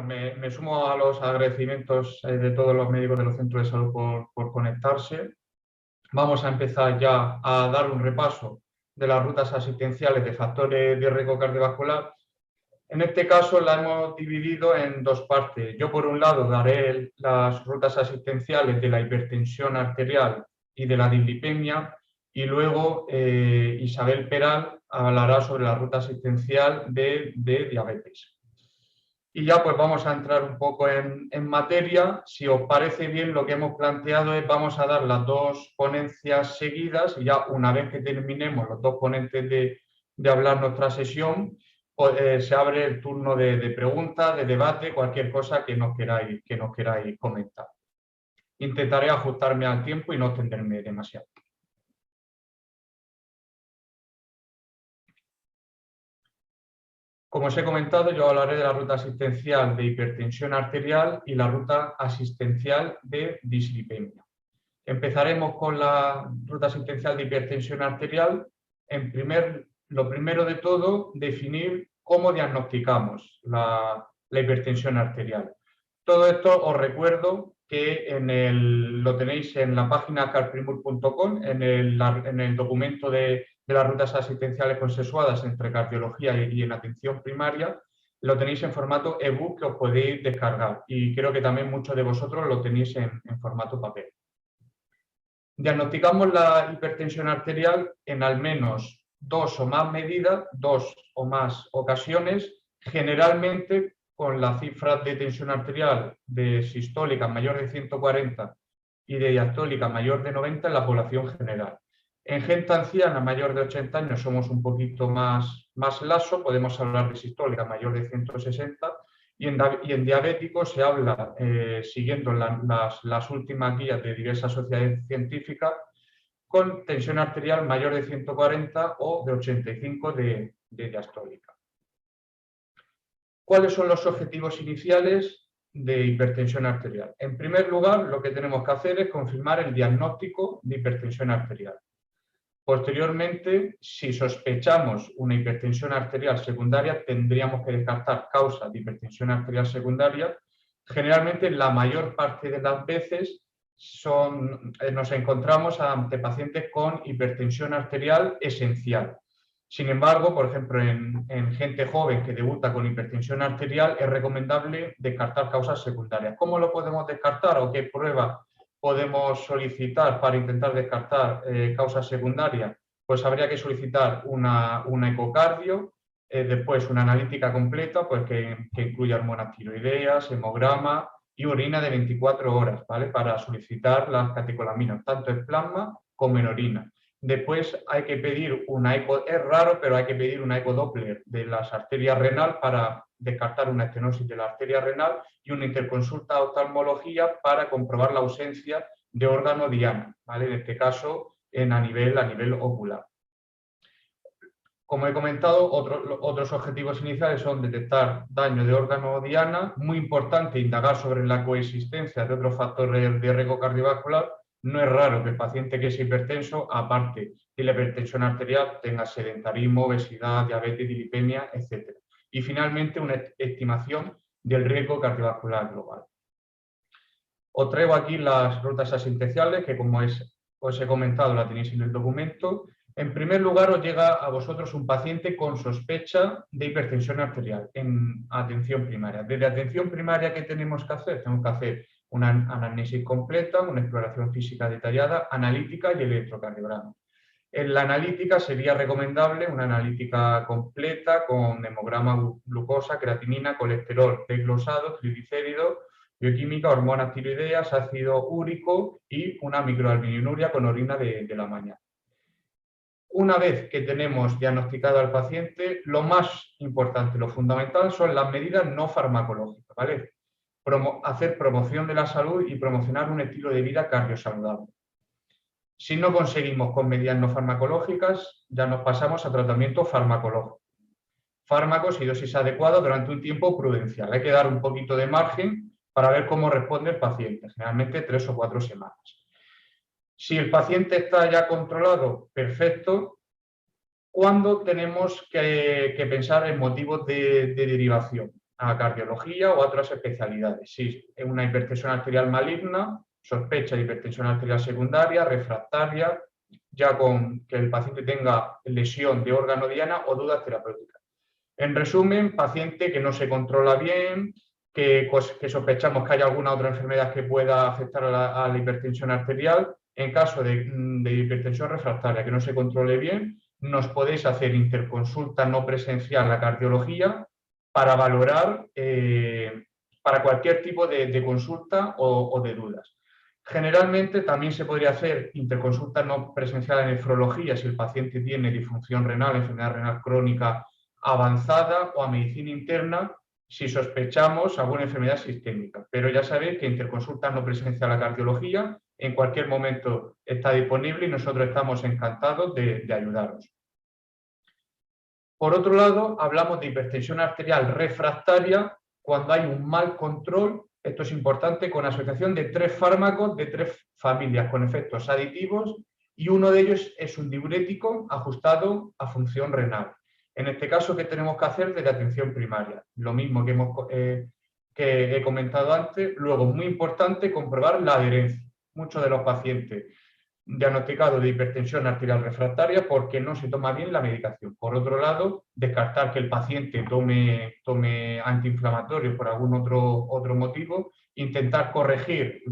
Bueno, me sumo a los agradecimientos de todos los médicos de los centros de salud por conectarse. Vamos a empezar ya a dar un repaso de las rutas asistenciales de factores de riesgo cardiovascular. En este caso la hemos dividido en dos partes. Yo, por un lado, daré las rutas asistenciales de la hipertensión arterial y de la dislipemia, y luego Isabel Peral hablará sobre la ruta asistencial de diabetes. Y ya pues vamos a entrar un poco en materia. Si os parece bien, lo que hemos planteado es vamos a dar las dos ponencias seguidas y ya una vez que terminemos los dos ponentes de hablar nuestra sesión, pues, se abre el turno de preguntas, de debate, cualquier cosa que nos queráis comentar. Intentaré ajustarme al tiempo y no extenderme demasiado. Como os he comentado, yo hablaré de la ruta asistencial de hipertensión arterial y la ruta asistencial de dislipemia. Empezaremos con la ruta asistencial de hipertensión arterial. Lo primero de todo, definir cómo diagnosticamos la hipertensión arterial. Todo esto os recuerdo que lo tenéis en la página carprimur.com, en el documento de las rutas asistenciales consensuadas entre cardiología y en atención primaria. Lo tenéis en formato ebook que os podéis descargar y creo que también muchos de vosotros lo tenéis en formato papel. Diagnosticamos la hipertensión arterial en al menos dos o más ocasiones, generalmente con la cifra de tensión arterial de sistólica mayor de 140 y de diastólica mayor de 90 en la población general. En gente anciana mayor de 80 años somos un poquito más laxo, podemos hablar de sistólica mayor de 160 y en diabéticos se habla, siguiendo las últimas guías de diversas sociedades científicas, con tensión arterial mayor de 140 o de 85 de diastólica. ¿Cuáles son los objetivos iniciales de hipertensión arterial? En primer lugar, lo que tenemos que hacer es confirmar el diagnóstico de hipertensión arterial. Posteriormente, si sospechamos una hipertensión arterial secundaria, tendríamos que descartar causas de hipertensión arterial secundaria. Generalmente, la mayor parte de las veces nos encontramos ante pacientes con hipertensión arterial esencial. Sin embargo, por ejemplo, en gente joven que debuta con hipertensión arterial, es recomendable descartar causas secundarias. ¿Cómo lo podemos descartar o qué prueba podemos solicitar para intentar descartar causas secundarias? Pues habría que solicitar una ecocardio, después una analítica completa, pues que incluya hormonas tiroideas, hemograma y orina de 24 horas, ¿vale? Para solicitar las catecolaminas, tanto en plasma como en orina. Después hay que pedir una eco, es raro, pero hay que pedir una ecodoppler de las arterias renal para descartar una estenosis de la arteria renal y una interconsulta a oftalmología para comprobar la ausencia de órgano diana, ¿vale? En este caso a nivel ocular. Como he comentado, otros objetivos iniciales son detectar daño de órgano diana. Muy importante indagar sobre la coexistencia de otros factores de riesgo cardiovascular. No es raro que el paciente que es hipertenso, aparte de la hipertensión arterial, tenga sedentarismo, obesidad, diabetes, dislipemia, etc. Y finalmente, una estimación del riesgo cardiovascular global. Os traigo aquí las rutas asistenciales que, como os he comentado, la tenéis en el documento. En primer lugar, os llega a vosotros un paciente con sospecha de hipertensión arterial en atención primaria. Desde atención primaria, ¿qué tenemos que hacer? Tenemos que hacer una anamnesis completa, una exploración física detallada, analítica y electrocardiograma. En la analítica sería recomendable una analítica completa con hemograma, glucosa, creatinina, colesterol desglosado, triglicéridos, bioquímica, hormonas tiroideas, ácido úrico y una microalbuminuria con orina de la mañana. Una vez que tenemos diagnosticado al paciente, lo más importante, lo fundamental son las medidas no farmacológicas, ¿vale? Hacer promoción de la salud y promocionar un estilo de vida cardiosaludable. Si no conseguimos con medidas no farmacológicas, ya nos pasamos a tratamiento farmacológico. Fármacos y dosis adecuadas durante un tiempo prudencial. Hay que dar un poquito de margen para ver cómo responde el paciente, generalmente 3 o 4 semanas. Si el paciente está ya controlado, perfecto. ¿Cuándo tenemos que pensar en motivos de derivación? a cardiología o a otras especialidades. Si es una hipertensión arterial maligna, sospecha de hipertensión arterial secundaria, refractaria, ya con que el paciente tenga lesión de órgano diana o dudas terapéuticas. En resumen, paciente que no se controla bien, que sospechamos que hay alguna otra enfermedad que pueda afectar a la hipertensión arterial. En caso de hipertensión refractaria que no se controle bien, nos podéis hacer interconsulta no presencial a cardiología para valorar para cualquier tipo de consulta o de dudas. Generalmente también se podría hacer interconsulta no presencial en nefrología si el paciente tiene disfunción renal, enfermedad renal crónica avanzada, o a medicina interna si sospechamos alguna enfermedad sistémica. Pero ya sabéis que interconsulta no presencial a cardiología en cualquier momento está disponible y nosotros estamos encantados de ayudaros. Por otro lado, hablamos de hipertensión arterial refractaria cuando hay un mal control, esto es importante, con asociación de 3 fármacos de 3 familias con efectos aditivos, y uno de ellos es un diurético ajustado a función renal. En este caso, ¿qué tenemos que hacer desde atención primaria? Lo mismo que he comentado antes. Luego, muy importante, comprobar la adherencia. Muchos de los pacientes diagnosticados de hipertensión arterial refractaria porque no se toma bien la medicación. Por otro lado, descartar que el paciente tome antiinflamatorios por algún otro motivo, intentar corregir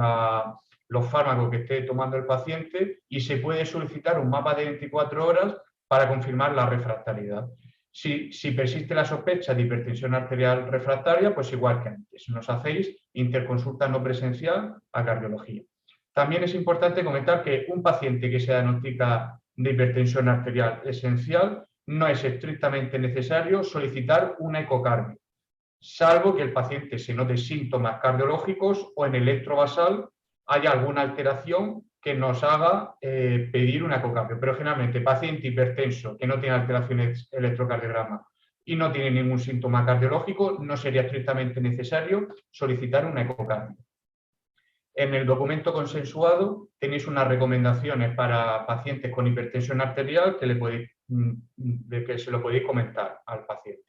los fármacos que esté tomando el paciente, y se puede solicitar un mapa de 24 horas para confirmar la refractariedad. Si persiste la sospecha de hipertensión arterial refractaria, pues igual que antes, nos hacéis interconsulta no presencial a cardiología. También es importante comentar que un paciente que se diagnostica de hipertensión arterial esencial no es estrictamente necesario solicitar una ecocardio, salvo que el paciente se note síntomas cardiológicos o en el electrovasal haya alguna alteración que nos haga pedir una ecocardio. Pero generalmente, paciente hipertenso que no tiene alteraciones electrocardiograma y no tiene ningún síntoma cardiológico, no sería estrictamente necesario solicitar una ecocardio. En el documento consensuado tenéis unas recomendaciones para pacientes con hipertensión arterial que se lo podéis comentar al paciente.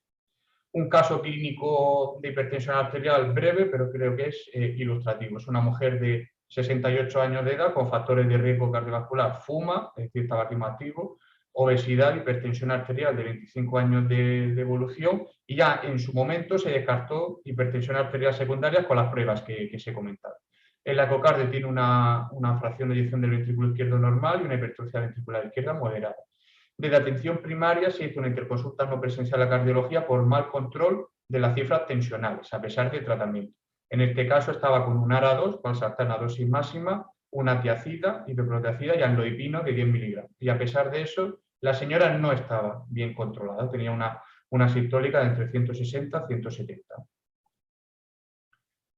Un caso clínico de hipertensión arterial breve, pero creo que es ilustrativo. Es una mujer de 68 años de edad con factores de riesgo cardiovascular, fuma, es decir, tabaquismo activo, obesidad, hipertensión arterial de 25 años de evolución, y ya en su momento se descartó hipertensión arterial secundaria con las pruebas que se comentaron. El ecocardio tiene una fracción de eyección del ventrículo izquierdo normal y una hipertrofia ventricular izquierda moderada. Desde atención primaria se hizo una interconsulta no presencial a cardiología por mal control de las cifras tensionales, a pesar del tratamiento. En este caso estaba con un ARA2, valsartana dosis máxima, una tiacida, hiperproteacida y amlodipino de 10 miligramos. Y a pesar de eso, la señora no estaba bien controlada, tenía una sistólica de entre 160 y 170.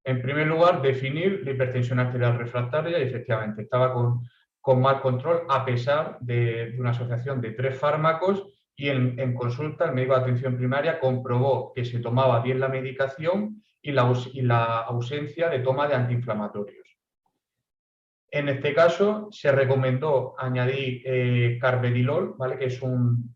En primer lugar, definir la hipertensión arterial refractaria, y efectivamente estaba con mal control a pesar de una asociación de 3 fármacos, y en consulta el médico de atención primaria comprobó que se tomaba bien la medicación y la ausencia de toma de antiinflamatorios. En este caso se recomendó añadir carvedilol, ¿vale? Que es un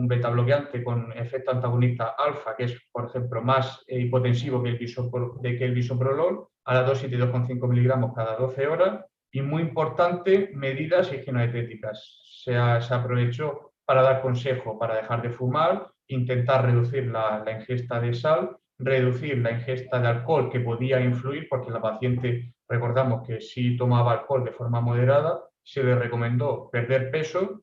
beta bloqueante con efecto antagonista alfa, que es, por ejemplo, más hipotensivo que el bisoprolol, a la dosis de 2,5 miligramos cada 12 horas. Y muy importante, medidas higienodietéticas. Se aprovechó para dar consejo para dejar de fumar, intentar reducir la ingesta de sal, reducir la ingesta de alcohol, que podía influir porque la paciente, recordamos que si tomaba alcohol de forma moderada, se le recomendó perder peso,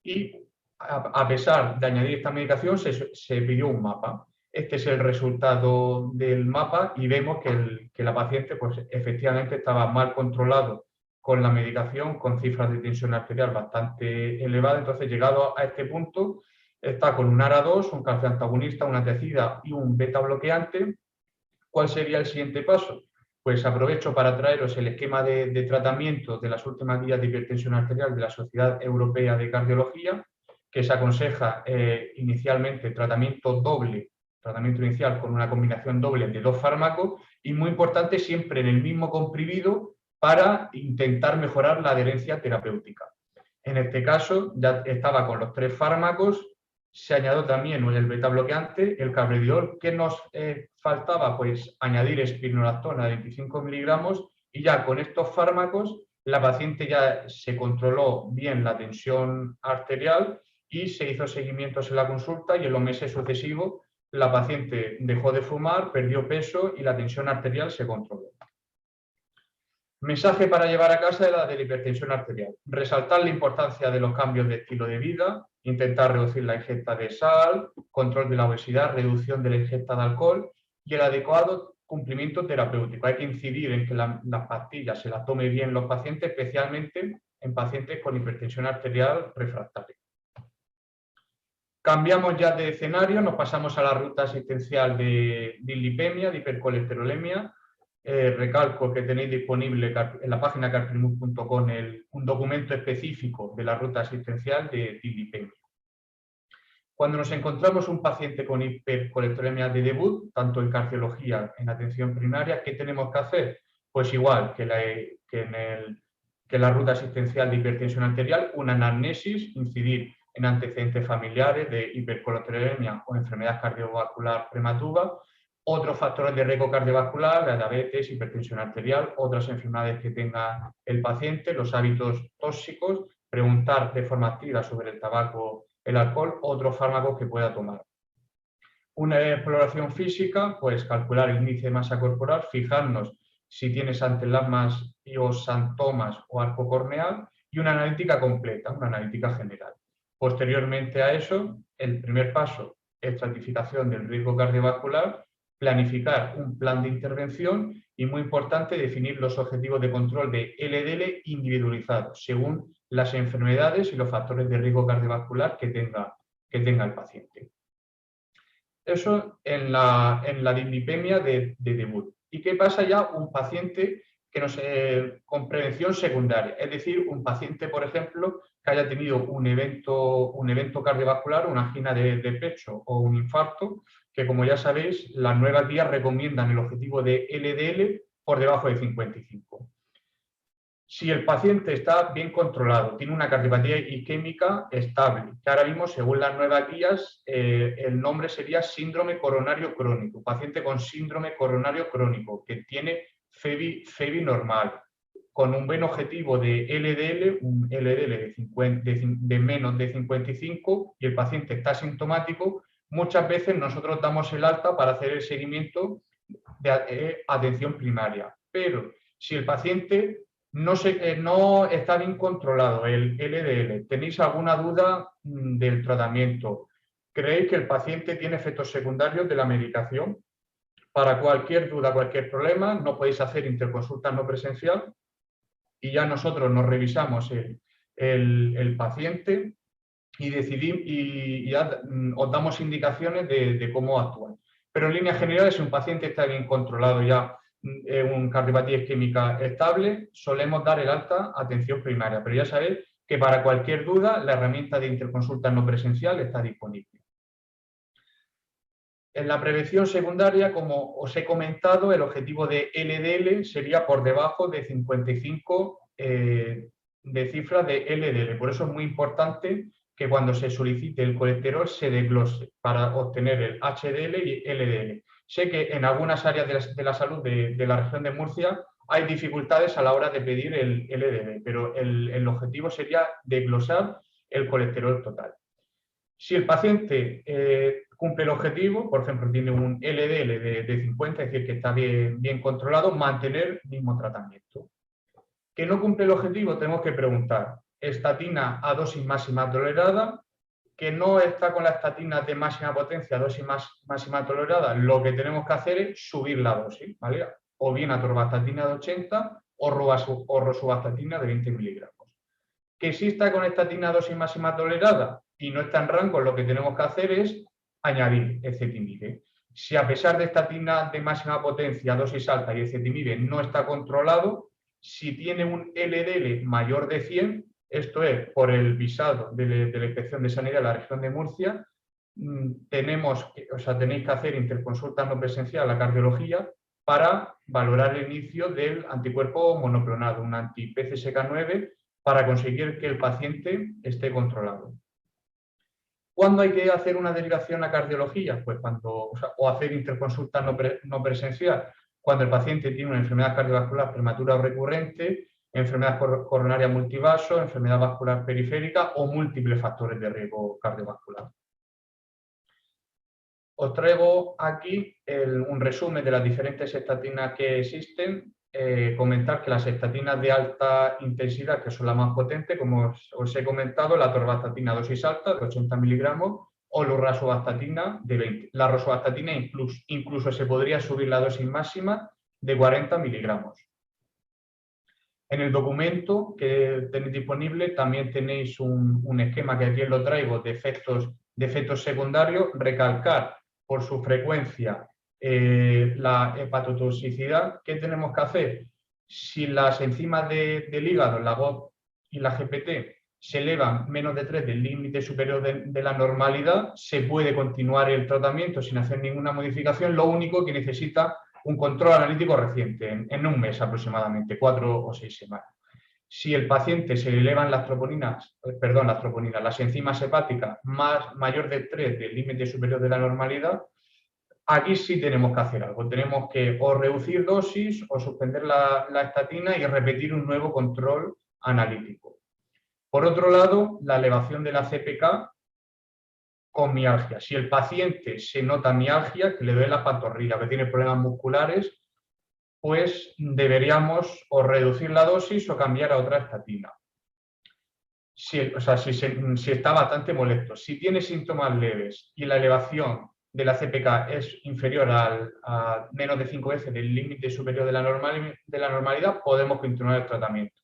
y a pesar de añadir esta medicación se pidió un mapa. Este es el resultado del mapa y vemos que la paciente pues, efectivamente estaba mal controlado con la medicación, con cifras de tensión arterial bastante elevadas. Entonces, llegado a este punto, está con un ARA2, un calcio antagonista, una tiacida y un beta bloqueante. ¿Cuál sería el siguiente paso? Pues aprovecho para traeros el esquema de tratamiento de las últimas guías de hipertensión arterial de la Sociedad Europea de Cardiología, que se aconseja inicialmente tratamiento inicial con una combinación doble de 2 fármacos, y muy importante siempre en el mismo comprimido para intentar mejorar la adherencia terapéutica. En este caso ya estaba con los 3 fármacos, Se añadió también el beta-bloqueante, el carvedilol. ¿Qué nos faltaba? Pues añadir espironolactona de 25 miligramos, y ya con estos fármacos la paciente ya se controló bien la tensión arterial y se hizo seguimientos en la consulta, y en los meses sucesivos la paciente dejó de fumar, perdió peso y la tensión arterial se controló. Mensaje para llevar a casa de la hipertensión arterial. Resaltar la importancia de los cambios de estilo de vida, intentar reducir la ingesta de sal, control de la obesidad, reducción de la ingesta de alcohol y el adecuado cumplimiento terapéutico. Hay que incidir en que las pastillas se las tome bien los pacientes, especialmente en pacientes con hipertensión arterial refractaria. Cambiamos ya de escenario, nos pasamos a la ruta asistencial de dislipemia, de hipercolesterolemia. Recalco que tenéis disponible en la página carfilmus.com un documento específico de la ruta asistencial de dislipemia. Cuando nos encontramos un paciente con hipercolesterolemia de debut, tanto en cardiología, en atención primaria, ¿qué tenemos que hacer? Pues igual que la ruta asistencial de hipertensión arterial, una anamnesis, incidir en antecedentes familiares de hipercolesterolemia o enfermedad cardiovascular prematura, otros factores de riesgo cardiovascular, la diabetes, hipertensión arterial, otras enfermedades que tenga el paciente, los hábitos tóxicos, preguntar de forma activa sobre el tabaco, el alcohol, otros fármacos que pueda tomar. Una exploración física, pues calcular el índice de masa corporal, fijarnos si tienes antelasmas y o xantomas o arco corneal, y una analítica completa, una analítica general. Posteriormente a eso, el primer paso, estratificación del riesgo cardiovascular, planificar un plan de intervención y, muy importante, definir los objetivos de control de LDL individualizados según las enfermedades y los factores de riesgo cardiovascular que tenga el paciente. Eso en la dislipemia de debut. ¿Y qué pasa ya un paciente con prevención secundaria? Es decir, un paciente, por ejemplo, que haya tenido un evento cardiovascular, una angina de pecho o un infarto, que, como ya sabéis, las nuevas guías recomiendan el objetivo de LDL por debajo de 55. Si el paciente está bien controlado, tiene una cardiopatía isquémica estable, que ahora mismo, según las nuevas guías, el nombre sería síndrome coronario crónico, paciente con síndrome coronario crónico, que tiene FEBI normal, con un buen objetivo de LDL, un LDL de menos de 55, y el paciente está asintomático, muchas veces nosotros damos el alta para hacer el seguimiento de atención primaria. Pero si el paciente no está bien controlado, el LDL, tenéis alguna duda del tratamiento, creéis que el paciente tiene efectos secundarios de la medicación, para cualquier duda, cualquier problema, no podéis hacer interconsulta no presencial, y ya nosotros nos revisamos el paciente y decidimos, y ya os damos indicaciones de cómo actuar. Pero en líneas generales, si un paciente está bien controlado, ya un cardiopatía isquémica estable, solemos dar el alta a atención primaria. Pero ya sabéis que para cualquier duda la herramienta de interconsulta no presencial está disponible. En la prevención secundaria, como os he comentado, el objetivo de LDL sería por debajo de 55 de cifra de LDL. Por eso es muy importante que cuando se solicite el colesterol se desglose para obtener el HDL y LDL. Sé que en algunas áreas de la salud de la región de Murcia hay dificultades a la hora de pedir el LDL, pero el objetivo sería desglosar el colesterol total. Si el paciente cumple el objetivo, por ejemplo, tiene un LDL de 50, es decir, que está bien controlado, mantener el mismo tratamiento. Que no cumple el objetivo, tenemos que preguntar, estatina a dosis máxima tolerada, que no está con la estatina de máxima potencia, dosis máxima tolerada, lo que tenemos que hacer es subir la dosis, ¿vale? O bien atorvastatina de 80 o rosuvastatina de 20 miligramos. Que sí está con estatina dosis máxima tolerada y no está en rango, lo que tenemos que hacer es añadir ezetimibe. Si a pesar de estatina de máxima potencia, dosis alta y ezetimibe no está controlado, si tiene un LDL mayor de 100, esto es por el visado de la Inspección de Sanidad de la región de Murcia, tenéis que hacer interconsulta no presencial a la cardiología para valorar el inicio del anticuerpo monoclonal, un anti-PCSK9, para conseguir que el paciente esté controlado. ¿Cuándo hay que hacer una derivación a cardiología? Pues o hacer interconsulta no presencial, cuando el paciente tiene una enfermedad cardiovascular prematura o recurrente, enfermedad coronaria multivaso, enfermedad vascular periférica o múltiples factores de riesgo cardiovascular. Os traigo aquí un resumen de las diferentes estatinas que existen. Comentar que las estatinas de alta intensidad, que son las más potentes, como os he comentado, la atorvastatina dosis alta de 80 miligramos o la rosuvastatina de 20. La rosuvastatina incluso se podría subir la dosis máxima de 40 miligramos. En el documento que tenéis disponible también tenéis un esquema que aquí os lo traigo de efectos secundarios, recalcar por su frecuencia la hepatotoxicidad. ¿Qué tenemos que hacer? Si las enzimas del hígado, la GOT y la GPT, se elevan menos de 3 del límite superior de la normalidad, se puede continuar el tratamiento sin hacer ninguna modificación. Lo único que necesita un control analítico reciente, en un mes aproximadamente, 4 o 6 semanas. Si el paciente se le elevan las enzimas hepáticas mayor de 3 del límite superior de la normalidad, aquí sí tenemos que hacer algo. Tenemos que o reducir dosis o suspender la estatina y repetir un nuevo control analítico. Por otro lado, la elevación de la CPK con mialgia. Si el paciente se nota mialgia, que le duele la pantorrilla, que tiene problemas musculares, pues deberíamos o reducir la dosis o cambiar a otra estatina. Si está bastante molesto, si tiene síntomas leves y la elevación de la CPK es inferior a menos de 5 veces del límite superior de la normalidad, podemos continuar el tratamiento.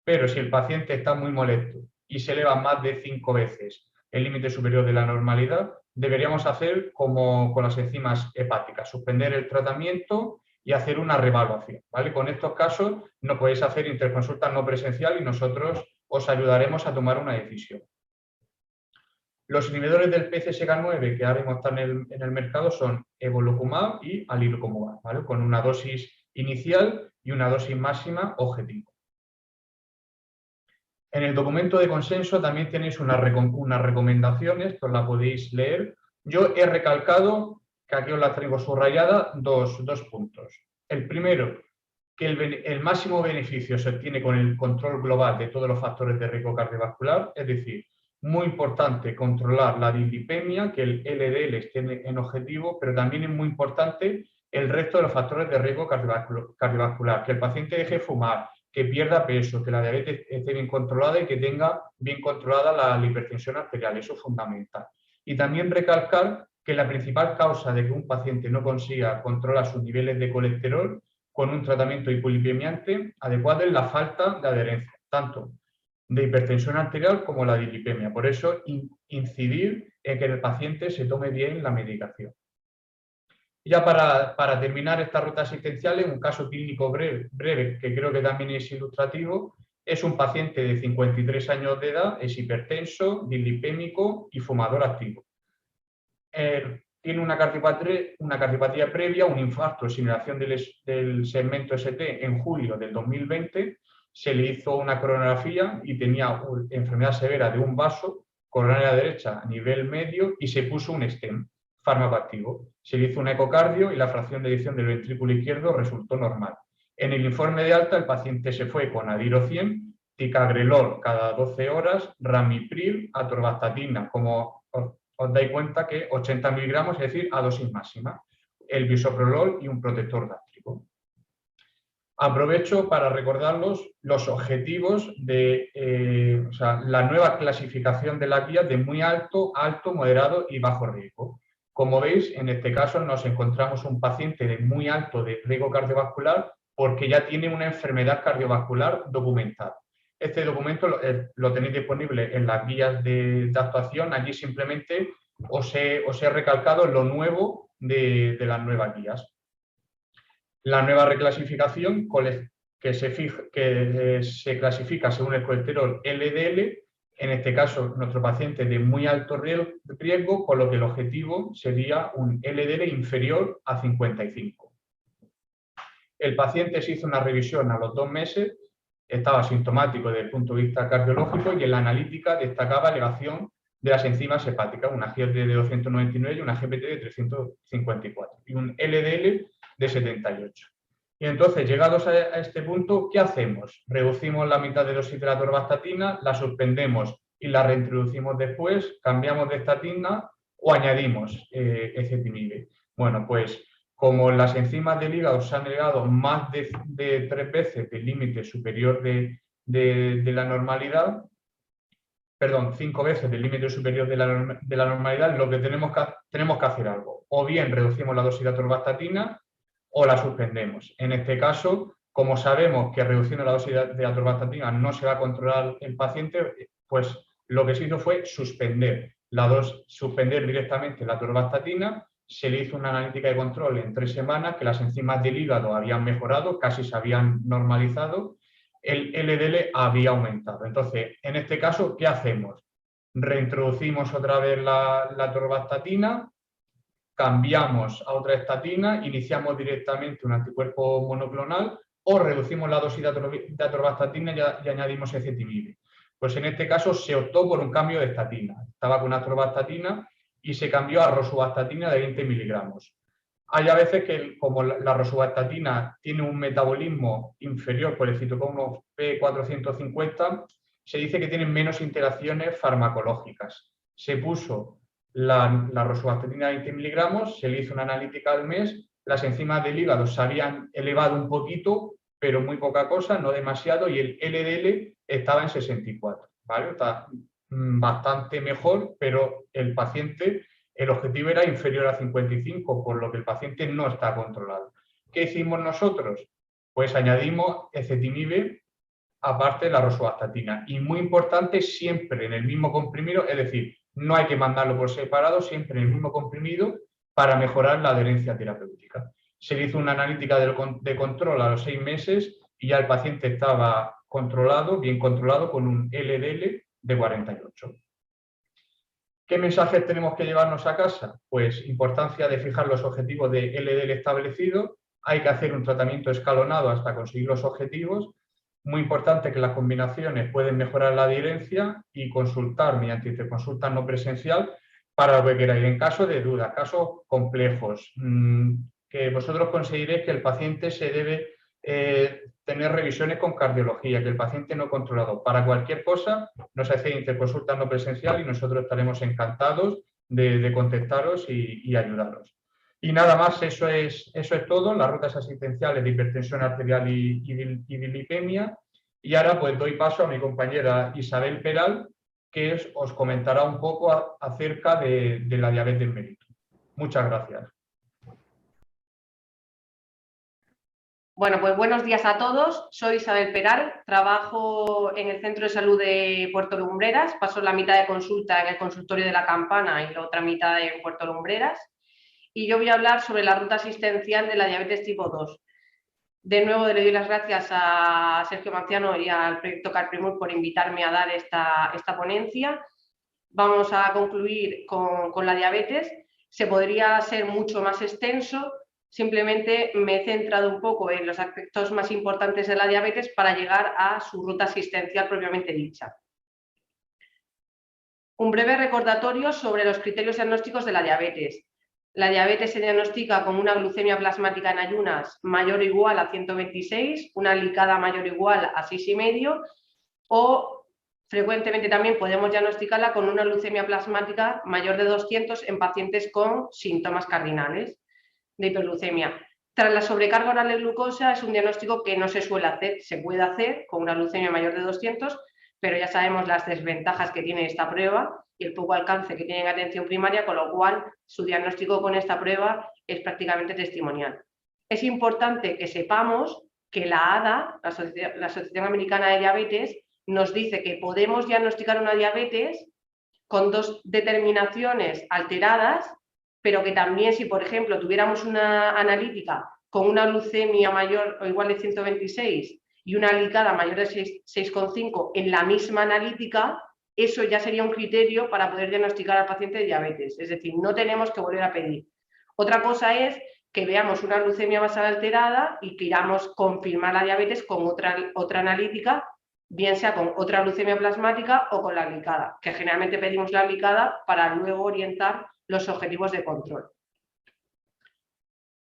Pero si el paciente está muy molesto y se eleva más de 5 veces el límite superior de la normalidad, deberíamos hacer como con las enzimas hepáticas, suspender el tratamiento y hacer una reevaluación, ¿vale? Con estos casos no podéis hacer interconsulta no presencial y nosotros os ayudaremos a tomar una decisión. Los inhibidores del PCSK9 que ahora mismo están en el mercado son evolocumab y alirocumab, ¿vale? Con una dosis inicial y una dosis máxima objetivo. En el documento de consenso también tenéis unas recomendaciones que os las podéis leer. Yo he recalcado, que aquí os las traigo subrayada, dos puntos. El primero, que el máximo beneficio se obtiene con el control global de todos los factores de riesgo cardiovascular, es decir, muy importante controlar la dislipemia, que el LDL esté en objetivo, pero también es muy importante el resto de los factores de riesgo cardiovascular, que el paciente deje de fumar, que pierda peso, que la diabetes esté bien controlada y que tenga bien controlada la hipertensión arterial. Eso es fundamental. Y también recalcar que la principal causa de que un paciente no consiga controlar sus niveles de colesterol con un tratamiento hipolipemiante adecuado es la falta de adherencia, tanto de hipertensión arterial como la dislipemia. Por eso, incidir en que el paciente se tome bien la medicación. Ya para terminar esta ruta asistencial, en un caso clínico breve, que creo que también es ilustrativo, es un paciente de 53 años de edad, es hipertenso, dislipémico y fumador activo. Tiene una cardiopatía previa, un infarto, simulación del segmento ST en julio del 2020, se le hizo una coronografía y tenía enfermedad severa de un vaso, coronaria derecha a nivel medio y se puso un stent fármaco activo. Se le hizo un ecocardio y la fracción de eyección del ventrículo izquierdo resultó normal. En el informe de alta el paciente se fue con Adiro 100, ticagrelor cada 12 horas, ramipril, atorvastatina, como os dais cuenta que 80 miligramos, es decir, a dosis máxima, el bisoprolol y un protector gástrico. Aprovecho para recordaros los objetivos de la nueva clasificación de la guía de muy alto, alto, moderado y bajo riesgo. Como veis, en este caso nos encontramos un paciente de muy alto de riesgo cardiovascular porque ya tiene una enfermedad cardiovascular documentada. Este documento lo tenéis disponible en las guías de actuación. Allí simplemente os he recalcado lo nuevo de las nuevas guías. La nueva reclasificación que se clasifica según el colesterol LDL, en este caso nuestro paciente de muy alto riesgo, por lo que el objetivo sería un LDL inferior a 55. El paciente se hizo una revisión a los 2 meses, estaba sintomático desde el punto de vista cardiológico y en la analítica destacaba elevación de las enzimas hepáticas, una GLD de 299 y una GPT de 354, y un LDL de 78. Y entonces, llegados a este punto, ¿qué hacemos? Reducimos la mitad de dosis de la atorvastatina, la suspendemos y la reintroducimos después, cambiamos de estatina o añadimos ezetimibe. Bueno, pues como las enzimas del hígado se han elevado más de 3 veces del límite superior de la normalidad, perdón, 5 veces del límite superior de la normalidad, lo que tenemos que hacer algo. O bien reducimos la dosis de atorvastatina o la suspendemos. En este caso, como sabemos que reduciendo la dosis de atorvastatina no se va a controlar el paciente, pues lo que se hizo fue suspender directamente la atorvastatina. Se le hizo una analítica de control en 3 semanas, que las enzimas del hígado habían mejorado, casi se habían normalizado, el LDL había aumentado. Entonces, en este caso, ¿qué hacemos? Reintroducimos otra vez la atorvastatina, cambiamos a otra estatina, iniciamos directamente un anticuerpo monoclonal o reducimos la dosis de atorvastatina y añadimos ezetimibe. Pues en este caso se optó por un cambio de estatina. Estaba con atorvastatina y se cambió a rosuvastatina de 20 miligramos. Hay a veces que, como la rosuvastatina tiene un metabolismo inferior por el citocromo P450, se dice que tienen menos interacciones farmacológicas. Se puso la rosuvastatina de 20 miligramos, se le hizo una analítica al mes, las enzimas del hígado se habían elevado un poquito, pero muy poca cosa, no demasiado, y el LDL estaba en 64. ¿Vale? Está bastante mejor, pero el objetivo era inferior a 55, por lo que el paciente no está controlado. ¿Qué hicimos nosotros? Pues añadimos ezetimibe aparte de la rosuvastatina. Y muy importante, siempre en el mismo comprimido, es decir, no hay que mandarlo por separado, siempre en el mismo comprimido para mejorar la adherencia terapéutica. Se le hizo una analítica de control a los 6 meses y ya el paciente estaba controlado, bien controlado, con un LDL de 48. ¿Qué mensajes tenemos que llevarnos a casa? Pues importancia de fijar los objetivos de LDL establecidos, hay que hacer un tratamiento escalonado hasta conseguir los objetivos, muy importante que las combinaciones pueden mejorar la adherencia y consultar mediante interconsulta no presencial para lo que queráis. En caso de dudas, casos complejos, que vosotros consideréis que el paciente se debe tener revisiones con cardiología, que el paciente no controlado. Para cualquier cosa nos hace interconsulta no presencial y nosotros estaremos encantados de contestaros y ayudaros. Y nada más, eso es todo, las rutas asistenciales de hipertensión arterial y dilipemia. Y ahora pues doy paso a mi compañera Isabel Peral, que os comentará un poco acerca de la diabetes mellitus. Muchas gracias. Bueno, pues buenos días a todos. Soy Isabel Peral, trabajo en el Centro de Salud de Puerto Lumbreras, paso la mitad de consulta en el consultorio de La Campana y la otra mitad en Puerto Lumbreras. Y yo voy a hablar sobre la ruta asistencial de la diabetes tipo 2. De nuevo le doy las gracias a Sergio Manciano y al proyecto CarPrimur por invitarme a dar esta ponencia. Vamos a concluir con la diabetes. Se podría ser mucho más extenso, simplemente me he centrado un poco en los aspectos más importantes de la diabetes para llegar a su ruta asistencial propiamente dicha. Un breve recordatorio sobre los criterios diagnósticos de la diabetes. La diabetes se diagnostica con una glucemia plasmática en ayunas mayor o igual a 126, una glicada mayor o igual a 6,5 o frecuentemente también podemos diagnosticarla con una glucemia plasmática mayor de 200 en pacientes con síntomas cardinales de hiperglucemia. Tras la sobrecarga oral de glucosa es un diagnóstico que no se suele hacer, se puede hacer con una glucemia mayor de 200, pero ya sabemos las desventajas que tiene esta prueba y el poco alcance que tiene en atención primaria, con lo cual su diagnóstico con esta prueba es prácticamente testimonial. Es importante que sepamos que la ADA, la Asociación Americana de Diabetes, nos dice que podemos diagnosticar una diabetes con 2 determinaciones alteradas, pero que también si, por ejemplo, tuviéramos una analítica con una glucemia mayor o igual de 126 y una glicada mayor de 6,5 en la misma analítica, eso ya sería un criterio para poder diagnosticar al paciente de diabetes. Es decir, no tenemos que volver a pedir. Otra cosa es que veamos una glucemia basal alterada y queramos confirmar la diabetes con otra analítica bien sea con otra glucemia plasmática o con la glicada, que generalmente pedimos la glicada para luego orientar los objetivos de control.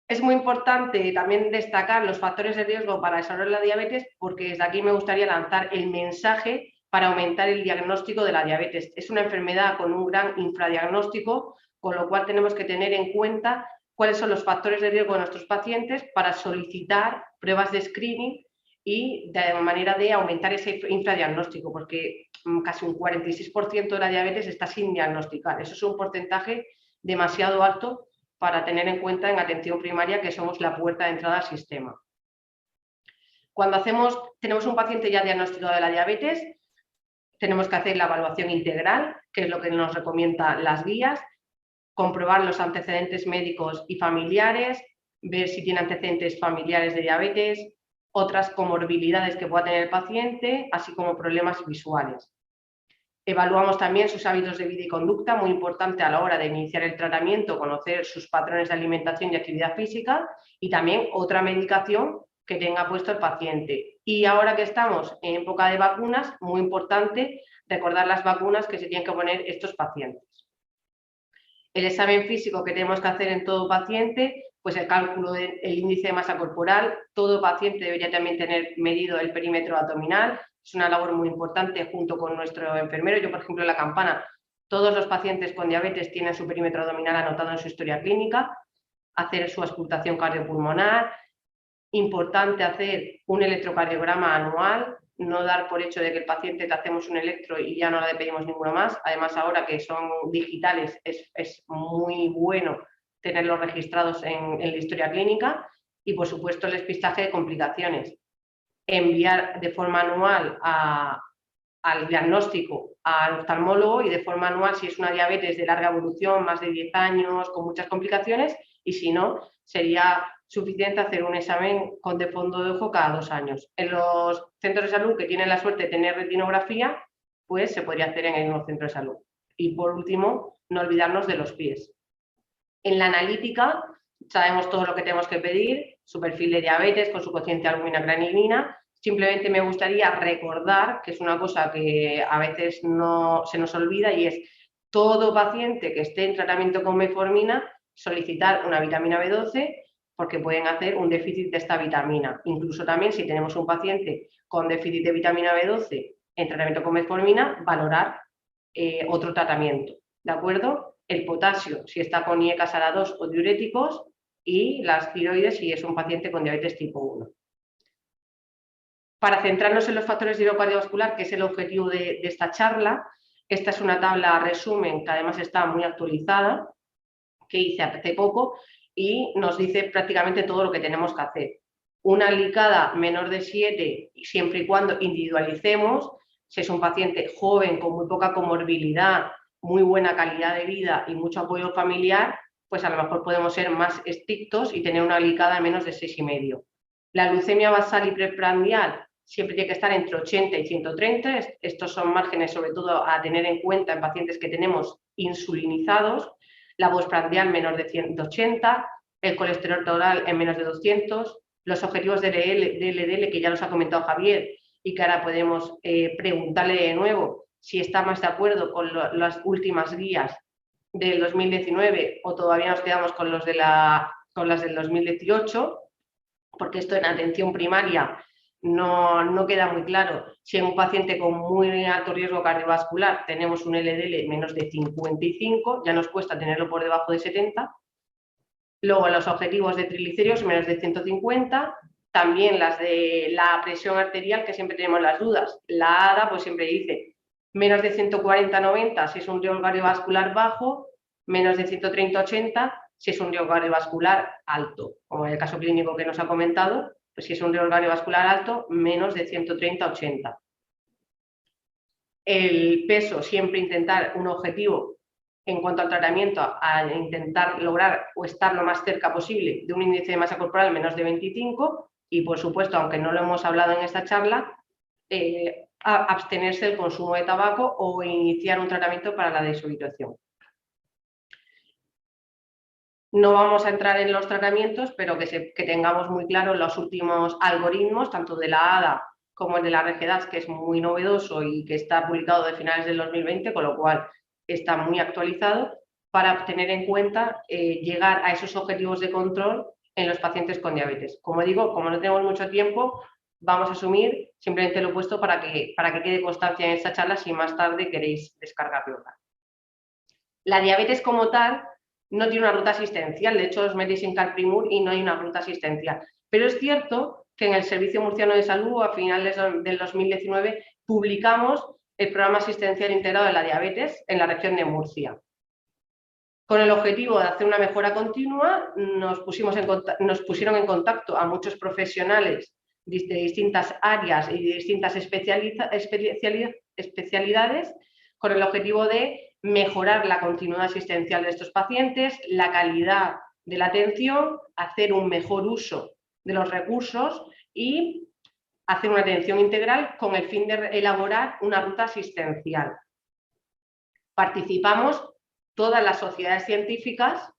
Es muy importante también destacar los factores de riesgo para desarrollar la diabetes, porque desde aquí me gustaría lanzar el mensaje para aumentar el diagnóstico de la diabetes. Es una enfermedad con un gran infradiagnóstico, con lo cual tenemos que tener en cuenta cuáles son los factores de riesgo de nuestros pacientes para solicitar pruebas de screening y de manera de aumentar ese infradiagnóstico, porque casi un 46% de la diabetes está sin diagnosticar. Eso es un porcentaje demasiado alto para tener en cuenta en atención primaria, que somos la puerta de entrada al sistema. Cuando tenemos un paciente ya diagnosticado de la diabetes, tenemos que hacer la evaluación integral, que es lo que nos recomiendan las guías, comprobar los antecedentes médicos y familiares, ver si tiene antecedentes familiares de diabetes, otras comorbilidades que pueda tener el paciente, así como problemas visuales. Evaluamos también sus hábitos de vida y conducta, muy importante a la hora de iniciar el tratamiento, conocer sus patrones de alimentación y actividad física, y también otra medicación que tenga puesto el paciente. Y ahora que estamos en época de vacunas, muy importante recordar las vacunas que se tienen que poner estos pacientes. El examen físico que tenemos que hacer en todo paciente, pues el cálculo del índice de masa corporal. Todo paciente debería también tener medido el perímetro abdominal. Es una labor muy importante junto con nuestro enfermero. Yo, por ejemplo, en la campana, todos los pacientes con diabetes tienen su perímetro abdominal anotado en su historia clínica. Hacer su auscultación cardiopulmonar. Importante hacer un electrocardiograma anual. No dar por hecho de que el paciente le hacemos un electro y ya no le pedimos ninguno más. Además, ahora que son digitales, es muy bueno tenerlos registrados en la historia clínica. Y, por supuesto, el despistaje de complicaciones. Enviar de forma anual al diagnóstico al oftalmólogo, y de forma anual si es una diabetes de larga evolución, más de 10 años, con muchas complicaciones, y si no, sería suficiente hacer un examen de fondo de ojo cada 2 años. En los centros de salud que tienen la suerte de tener retinografía, pues se podría hacer en el mismo centro de salud. Y por último, no olvidarnos de los pies. En la analítica sabemos todo lo que tenemos que pedir, su perfil de diabetes con su cociente albúmina granilina. Simplemente me gustaría recordar, que es una cosa que a veces no se nos olvida, y es todo paciente que esté en tratamiento con metformina solicitar una vitamina B12, porque pueden hacer un déficit de esta vitamina. Incluso también si tenemos un paciente con déficit de vitamina B12 en tratamiento con metformina, valorar otro tratamiento, ¿de acuerdo? El potasio, si está con IECA SARA2 o diuréticos, y las tiroides si es un paciente con diabetes tipo 1. Para centrarnos en los factores de riesgo cardiovascular, que es el objetivo de esta charla, esta es una tabla resumen que además está muy actualizada, que hice hace poco, y nos dice prácticamente todo lo que tenemos que hacer. Una glicada menor de 7, siempre y cuando individualicemos. Si es un paciente joven con muy poca comorbilidad, muy buena calidad de vida y mucho apoyo familiar, pues a lo mejor podemos ser más estrictos y tener una glicada de menos de 6,5. La glucemia basal y preprandial siempre tiene que estar entre 80 y 130. Estos son márgenes sobre todo a tener en cuenta en pacientes que tenemos insulinizados. La postprandial menor de 180, el colesterol total en menos de 200, los objetivos de LDL que ya nos ha comentado Javier y que ahora podemos preguntarle de nuevo si está más de acuerdo con las últimas guías del 2019 o todavía nos quedamos con las del 2018, porque esto en atención primaria no queda muy claro. Si en un paciente con muy alto riesgo cardiovascular tenemos un LDL menos de 55, ya nos cuesta tenerlo por debajo de 70. Luego los objetivos de triglicéridos menos de 150, también las de la presión arterial, que siempre tenemos las dudas. La ADA pues siempre dice menos de 140-90 si es un riesgo cardiovascular bajo, menos de 130-80 si es un riesgo cardiovascular alto, como en el caso clínico que nos ha comentado. Pues si es un riesgo cardiovascular alto, menos de 130-80. El peso, siempre intentar un objetivo en cuanto al tratamiento, a intentar lograr o estar lo más cerca posible de un índice de masa corporal menos de 25, y por supuesto, aunque no lo hemos hablado en esta charla, abstenerse del consumo de tabaco o iniciar un tratamiento para la deshabituación. No vamos a entrar en los tratamientos, pero que tengamos muy claro los últimos algoritmos, tanto de la ADA como el de la RGDAS, que es muy novedoso y que está publicado de finales del 2020, con lo cual está muy actualizado, para tener en cuenta llegar a esos objetivos de control en los pacientes con diabetes. Como digo, como no tenemos mucho tiempo, vamos a asumir simplemente lo opuesto para que quede constancia en esta charla si más tarde queréis descargarlo. La diabetes como tal no tiene una ruta asistencial, de hecho os metéis en Carprimur y no hay una ruta asistencial. Pero es cierto que en el Servicio Murciano de Salud, a finales del 2019, publicamos el programa asistencial integrado de la diabetes en la región de Murcia. Con el objetivo de hacer una mejora continua, nos pusieron en contacto a muchos profesionales de distintas áreas y de distintas especialidades, con el objetivo de mejorar la continuidad asistencial de estos pacientes, la calidad de la atención, hacer un mejor uso de los recursos y hacer una atención integral con el fin de elaborar una ruta asistencial. Participamos todas las sociedades científicas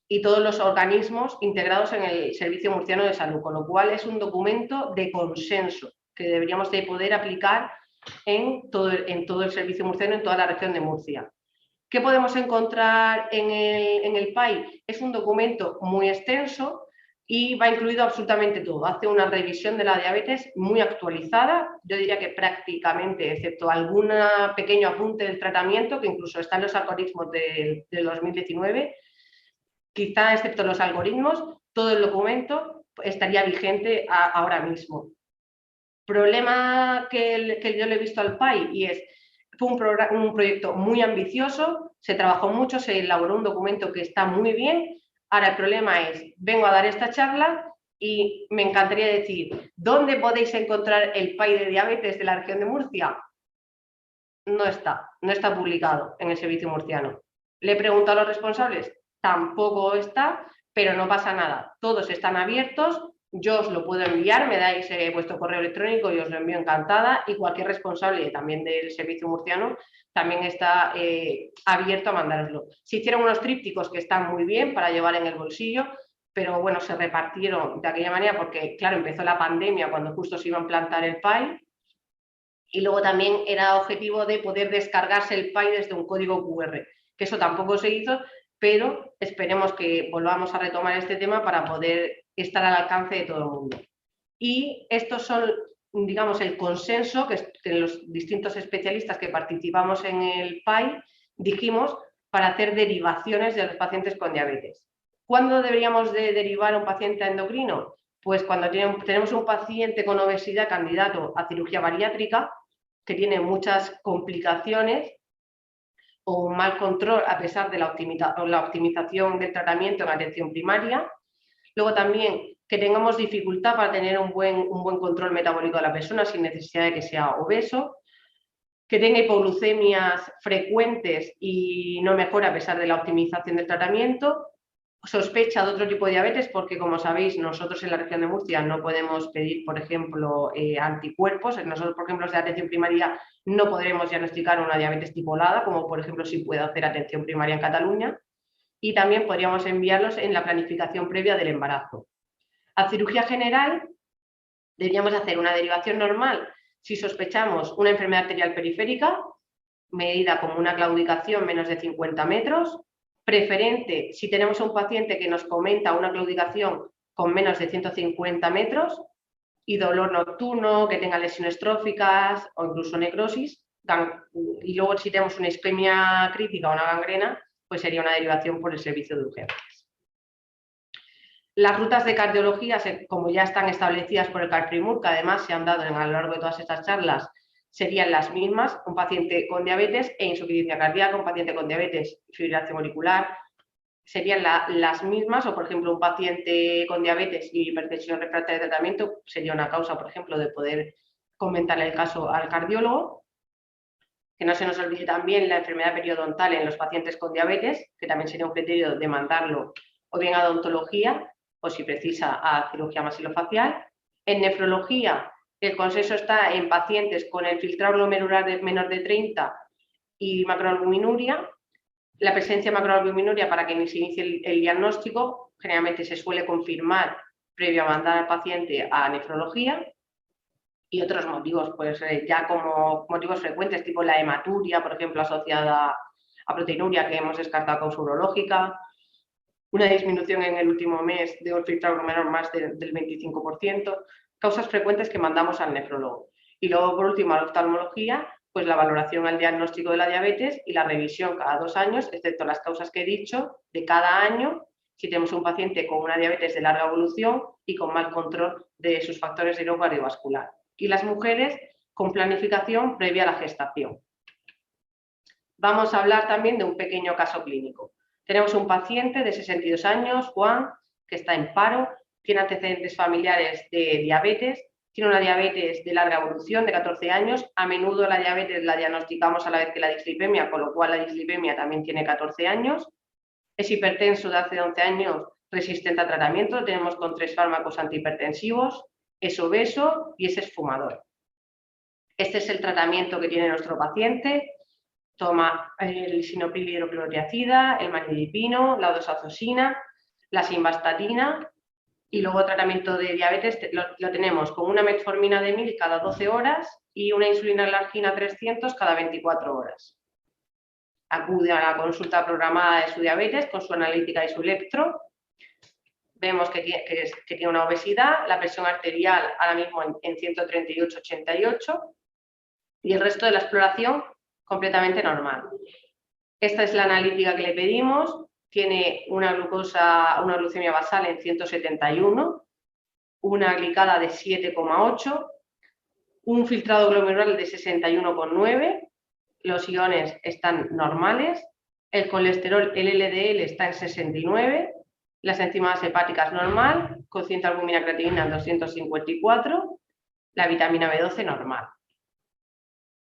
y todos los organismos integrados en el Servicio Murciano de Salud, con lo cual es un documento de consenso que deberíamos de poder aplicar en todo el Servicio Murciano, en toda la región de Murcia. ¿Qué podemos encontrar en el PAI? Es un documento muy extenso y va incluido absolutamente todo. Hace una revisión de la diabetes muy actualizada, yo diría que prácticamente, excepto algún pequeño apunte del tratamiento, que incluso está en los algoritmos del 2019, quizá excepto los algoritmos, todo el documento estaría vigente ahora mismo. Problema que yo le he visto al PAI y fue un proyecto muy ambicioso, se trabajó mucho, se elaboró un documento que está muy bien. Ahora el problema es, vengo a dar esta charla y me encantaría decir, ¿dónde podéis encontrar el PAI de diabetes de la región de Murcia? No está publicado en el Servicio Murciano. Le he preguntado a los responsables, tampoco está, pero no pasa nada. Todos están abiertos, yo os lo puedo enviar, me dais vuestro correo electrónico y os lo envío encantada, y cualquier responsable también del Servicio Murciano también está abierto a mandároslo. Se hicieron unos trípticos que están muy bien para llevar en el bolsillo, pero bueno, se repartieron de aquella manera porque, claro, empezó la pandemia cuando justo se iba a implantar el PAI, y luego también era objetivo de poder descargarse el PAI desde un código QR, que eso tampoco se hizo, pero esperemos que volvamos a retomar este tema para poder estar al alcance de todo el mundo. Y estos son, digamos, el consenso que los distintos especialistas que participamos en el PAI dijimos para hacer derivaciones de los pacientes con diabetes. ¿Cuándo deberíamos de derivar a un paciente a endocrino? Pues cuando tenemos un paciente con obesidad candidato a cirugía bariátrica, que tiene muchas complicaciones o un mal control a pesar de la optimización del tratamiento en atención primaria. Luego también que tengamos dificultad para tener un buen control metabólico de la persona sin necesidad de que sea obeso, que tenga hipoglucemias frecuentes y no mejora a pesar de la optimización del tratamiento, sospecha de otro tipo de diabetes, porque como sabéis nosotros en la región de Murcia no podemos pedir, por ejemplo, anticuerpos. Nosotros, por ejemplo, los de atención primaria no podremos diagnosticar una diabetes tipolada, como por ejemplo si puede hacer atención primaria en Cataluña, y también podríamos enviarlos en la planificación previa del embarazo. A cirugía general deberíamos hacer una derivación normal si sospechamos una enfermedad arterial periférica, medida como una claudicación menos de 50 metros, preferente si tenemos a un paciente que nos comenta una claudicación con menos de 150 metros y dolor nocturno, que tenga lesiones tróficas o incluso necrosis, y luego si tenemos una isquemia crítica o una gangrena, pues sería una derivación por el servicio de urgencias. Las rutas de cardiología, como ya están establecidas por el Carprimur, que además se han dado a lo largo de todas estas charlas, serían las mismas: un paciente con diabetes e insuficiencia cardíaca, un paciente con diabetes y fibrilación auricular, serían las mismas, o por ejemplo un paciente con diabetes y hipertensión refractaria de tratamiento sería una causa, por ejemplo, de poder comentarle el caso al cardiólogo. Que no se nos olvide también la enfermedad periodontal en los pacientes con diabetes, que también sería un criterio de mandarlo o bien a odontología o si precisa a cirugía maxilofacial. En nefrología, el consenso está en pacientes con el filtrado glomerular menor de 30 y macroalbuminuria. La presencia de macroalbuminuria, para que se inicie el diagnóstico, generalmente se suele confirmar previo a mandar al paciente a nefrología. Y otros motivos, pues ya como motivos frecuentes, tipo la hematuria, por ejemplo, asociada a proteinuria, que hemos descartado causa urológica, una disminución en el último mes de un filtrado glomerular más del 25%, causas frecuentes que mandamos al nefrólogo. Y luego, por último, a la oftalmología, pues la valoración al diagnóstico de la diabetes y la revisión cada 2 años, excepto las causas que he dicho, de cada año, si tenemos un paciente con una diabetes de larga evolución y con mal control de sus factores de riesgo cardiovascular. Y las mujeres con planificación previa a la gestación. Vamos a hablar también de un pequeño caso clínico. Tenemos un paciente de 62 años, Juan, que está en paro, tiene antecedentes familiares de diabetes, tiene una diabetes de larga evolución de 14 años, a menudo la diabetes la diagnosticamos a la vez que la dislipemia, con lo cual la dislipemia también tiene 14 años, es hipertenso de hace 11 años, resistente a tratamiento, lo tenemos con 3 fármacos antihipertensivos, es obeso y es esfumador. Este es el tratamiento que tiene nuestro paciente. Toma el lisinopril hidroclorotiazida, el manidipino, la doxazosina, la simvastatina y luego tratamiento de diabetes lo tenemos con una metformina de 1000 cada 12 horas y una insulina glargina 300 cada 24 horas. Acude a la consulta programada de su diabetes con su analítica y su electro. Vemos que tiene una obesidad, la presión arterial ahora mismo en 138/88 y el resto de la exploración completamente normal. Esta es la analítica que le pedimos, tiene una glucemia basal en 171, una glicada de 7,8, un filtrado glomerular de 61,9, los iones están normales, el colesterol, el LDL está en 69, las enzimas hepáticas normal, cociente albúmina creatinina en 254, la vitamina B12 normal.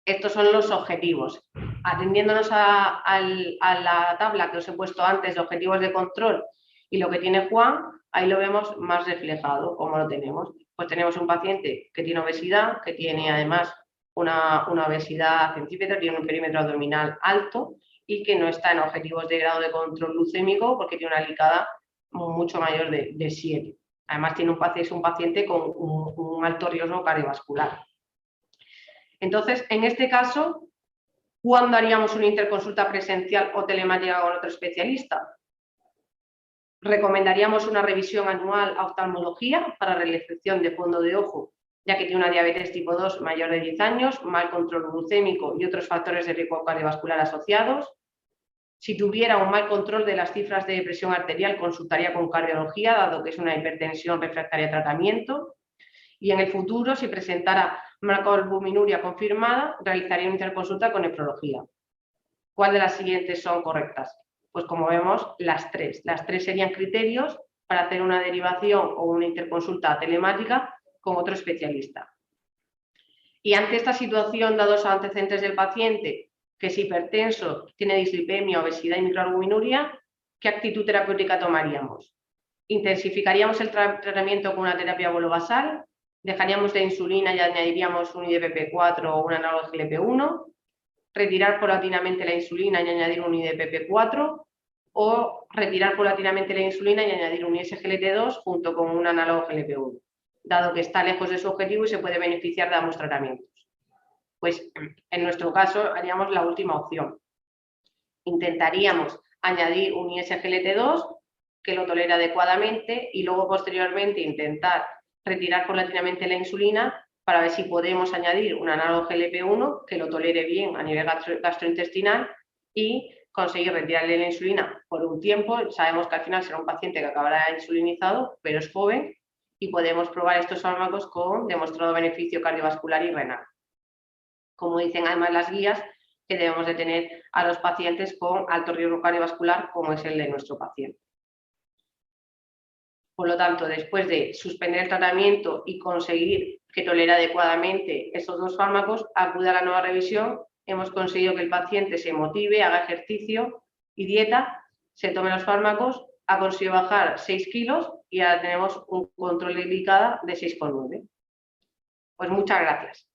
Estos son los objetivos. Atendiéndonos a la tabla que os he puesto antes de objetivos de control y lo que tiene Juan, ahí lo vemos más reflejado, como lo tenemos. Pues tenemos un paciente que tiene obesidad, que tiene además una obesidad centípeta, tiene un perímetro abdominal alto y que no está en objetivos de grado de control glucémico porque tiene una glicada mucho mayor de 7. Además es un paciente con un alto riesgo cardiovascular. Entonces, en este caso, ¿cuándo haríamos una interconsulta presencial o telemática con otro especialista? Recomendaríamos una revisión anual a oftalmología para realización de fondo de ojo, ya que tiene una diabetes tipo 2 mayor de 10 años, mal control glucémico y otros factores de riesgo cardiovascular asociados. Si tuviera un mal control de las cifras de presión arterial, consultaría con cardiología, dado que es una hipertensión refractaria a tratamiento. Y en el futuro, si presentara macroalbuminuria confirmada, realizaría una interconsulta con nefrología. ¿Cuál de las siguientes son correctas? Pues como vemos, las tres. Las tres serían criterios para hacer una derivación o una interconsulta telemática con otro especialista. Y ante esta situación, dados los antecedentes del paciente, que es hipertenso, tiene dislipemia, obesidad y microalbuminuria, ¿qué actitud terapéutica tomaríamos? Intensificaríamos el tratamiento con una terapia bolobasal, dejaríamos la insulina y añadiríamos un IDPP4 o un análogo GLP-1, retirar paulatinamente la insulina y añadir un IDPP4 o retirar paulatinamente la insulina y añadir un ISGLT2 junto con un análogo GLP-1, dado que está lejos de su objetivo y se puede beneficiar de ambos tratamientos. Pues en nuestro caso haríamos la última opción. Intentaríamos añadir un ISGLT2 que lo tolera adecuadamente y luego posteriormente intentar retirar paulatinamente la insulina para ver si podemos añadir un análogo GLP-1 que lo tolere bien a nivel gastrointestinal y conseguir retirarle la insulina por un tiempo. Sabemos que al final será un paciente que acabará insulinizado, pero es joven y podemos probar estos fármacos con demostrado beneficio cardiovascular y renal. Como dicen además las guías, que debemos de tener a los pacientes con alto riesgo cardiovascular, como es el de nuestro paciente. Por lo tanto, después de suspender el tratamiento y conseguir que tolere adecuadamente esos dos fármacos, acude a la nueva revisión. Hemos conseguido que el paciente se motive, haga ejercicio y dieta, se tome los fármacos, ha conseguido bajar 6 kilos y ahora tenemos un control de glicada de 6,9. Pues muchas gracias.